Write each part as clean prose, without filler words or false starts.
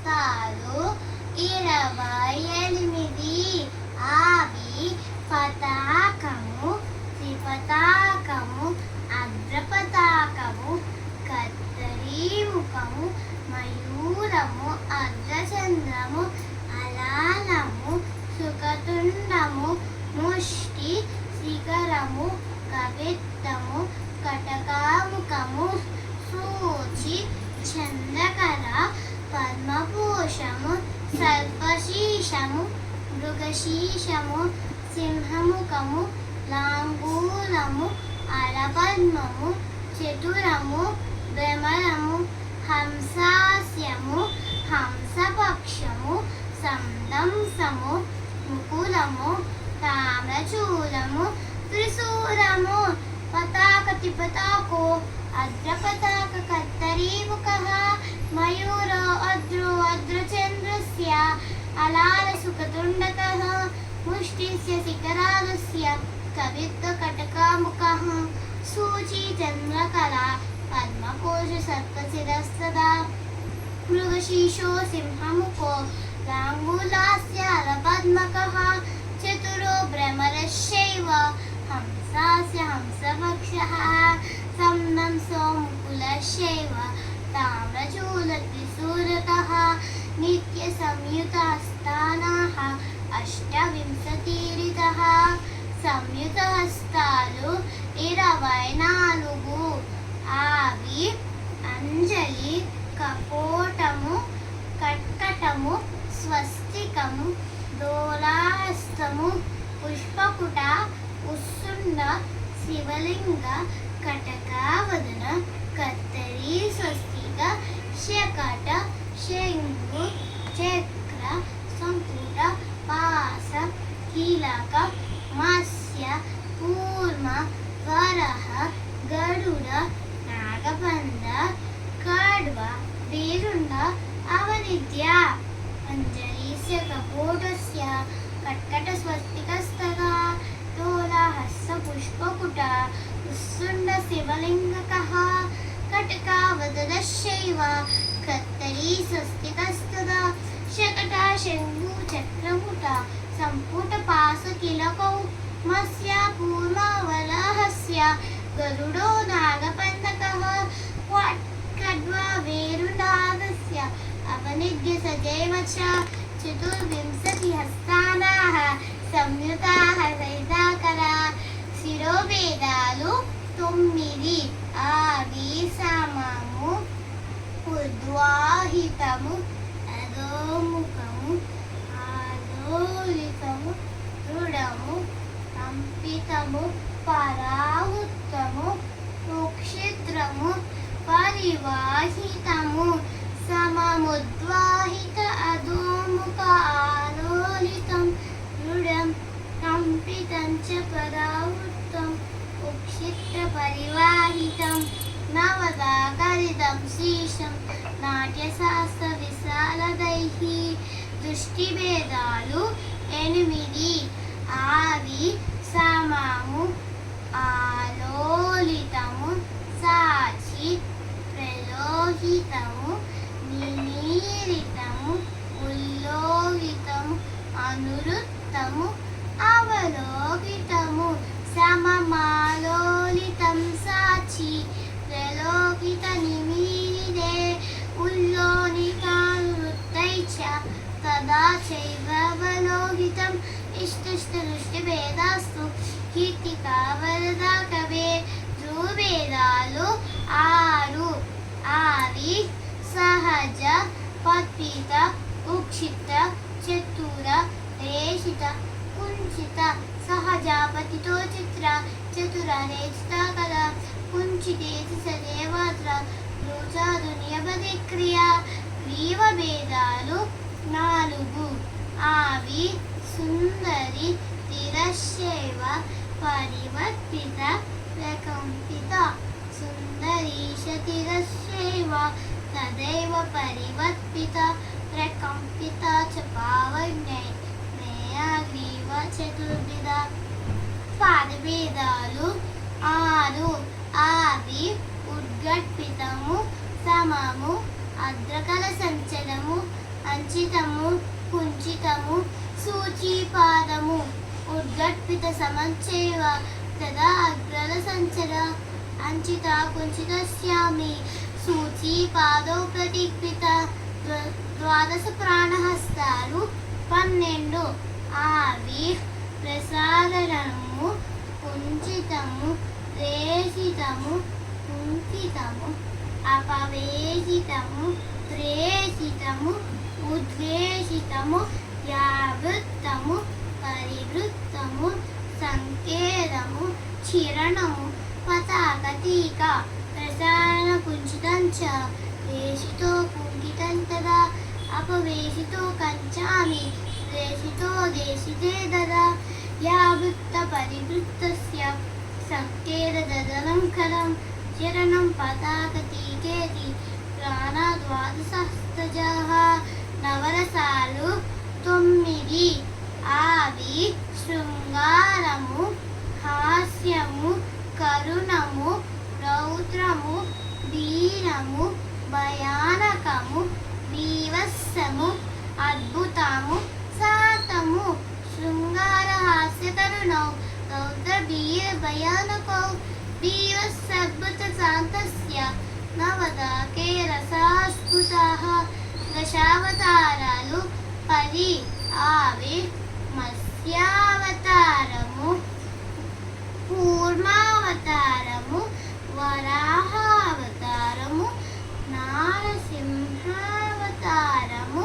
హస్తాలు 28 ఆవి పతాకము త్రిపతాకము అగ్రపతాకము కత్తరీముఖము మయూరము అర్ధచంద్రము అలాలము సుఖతుండము ముష్టి శిఖరము కవిత్తము కటకాముఖము సూచి చంద్రకర పద్మభూషము సర్పశీషము మృగశీషము సింహముఖము లాంగూలము అలపద్మము చతురము భ్రమరము హంసాస్యము హంసపక్షము సందంసము ముకులము తామ్రచూలము త్రిశూలము పతాక త్రిపతాకో అగ్రపతాక కత్తరీముఖః మయూరో అద్రచంద్రస్య అలాల సుఖతుండకః ముష్టిస్య శిఖరాలస్య కవిత్వ కటకాముఖః సూచి చంద్రకళా పద్మకోశ సర్పశిరస్తదా మృగశీర్షో సింహముఖో లాంగూలాస్య అలపద్మకః చతురో భ్రమరశ్చైవ హంసాస్య హంసపక్షః సందంసో ముకులశ్చైవ తామ్రచూలత్రిశూలకః నిత్య సంయుతహస్తానాః 28 సంయుతహస్తాలు 24 ఆవి అంజలి కపోటము కట్కటము స్వస్తికము దోలాహస్తము పుష్పకుట ఉస్సుండ శివలింగ కటకావదన కత్తరి స్వస్తిక శకట శంగు చక్ర సంపుట పాస కీలక మత్స్య కూర్మ వరహ గరుడ నాగబంధ కడ్వ వీరుండ అవనిద్య అంజలిస్య కపోటస్య కట్కట స్వస్తికస్తదా తోలాహస్త పుష్పకుట ఉస్సుండ శివలింగకః కటకావదనశ్చైవ కత్తరీ స్వస్తికస్తదా శకట శంగు చక్రముట సంపుట పాస కిలకౌ మత్స్య కూర్మ వరాహస్య గరుడో నాగపందకః కడ్వ వేరునాగస్య అవనిద్య సజైవ చ 24 హస్తానాః సంయుతాః సైతాకరా శిరోవేదాలు 9 ఆవి సమము ఉద్వాహితము అధోముఖము ఆదోలితము దృఢము కంపితము పరావృత్తము ఉక్షిద్రము పరివాహితము సమముద్వాహిత అధోముఖ ఆలోలితం దృఢం కంపితం చ పరావృత్తం ఉక్షిప్త పరివాహితం నవదాకరితం శీర్షం నాట్యశాస్త్ర విశాలదైః దృష్టిభేదాలు 8 ఆవి సమము ఆలోలితము సాచి ప్రలోహితము నిమీలితము ఉల్లోహితము అనురుత్తము అవలోకితము సమమాలోలితం సాచి ప్రలోకిత నిమీలితే ఉల్లోలితానురుత్తై చ తదా చైవవలోకితం ఇష్టదృష్టిభేదాస్తు కీర్తికా వరదా కవే ధ్రువభేదాలు 6 ఆవి సహజ పత్పిత ఉక్షిత చతుర రేషిత కుంచిత సహజాపతితో చిత్ర చతుర రేషిత కళ కుంచితేసి సదేవాత్ర రుచాదునియపతిక్రియ గ్రీవభేదాలు 4 ఆవి సుందరి తిరశ్చైవ పరివర్తిత ప్రకంపిత సుందరీశ తిరశ్చైవ తదైవ పరివర్తిత ప్రకంపిత చ పావన్యై మేయాగ్రీవ చతుర్విధ పాదభేదాలు 6 ఆవి ఉద్గట్పితము సమము అద్రకల సంచలము కుంచితము సూచీపాదము ఉద్గట్పిత సమంచైవ తదా అగ్రద సంచర అంచిత కుంచితస్యామి సూచీపాదో ప్రతిక్పిత ద్వాదశ ప్రాణహస్తాలు 12 ఆవి ప్రసాదనము కుంచితము రేషితము కుంకితము అపవేశితము ప్రేషితము ఉద్వేషితము యావృత్తము పరివృత్తము సంకేతము చిరణము పతాక టీక ప్రసారణ కుంచితం చ వేషితో కుంకితం తదా అపవేశితో కంచామి దేశితో దేశితే దదా యావృత్త పరివృత్తస్య సంకేతదలంకరం చరణం పతాక టీకేతి ప్రాణద్వాదశస్తజః నవరసాలు 9 ఆవి శృంగారము హాస్యము కరుణము రౌద్రము వీరము భయానకము బీభత్సము అద్భుతము శాతము శృంగార హాస్య కరుణౌ రౌద్ర వీర భయానకౌ బీభత్స అద్భుత శాంతస్య నవదాకే రసాస్ఫుటాః దశావతారాలు 10 ఆవి మత్స్యావతారము కూర్మావతారము వరాహావతారము నారసింహావతారము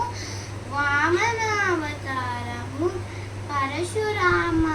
వామనావతారము పరశురామ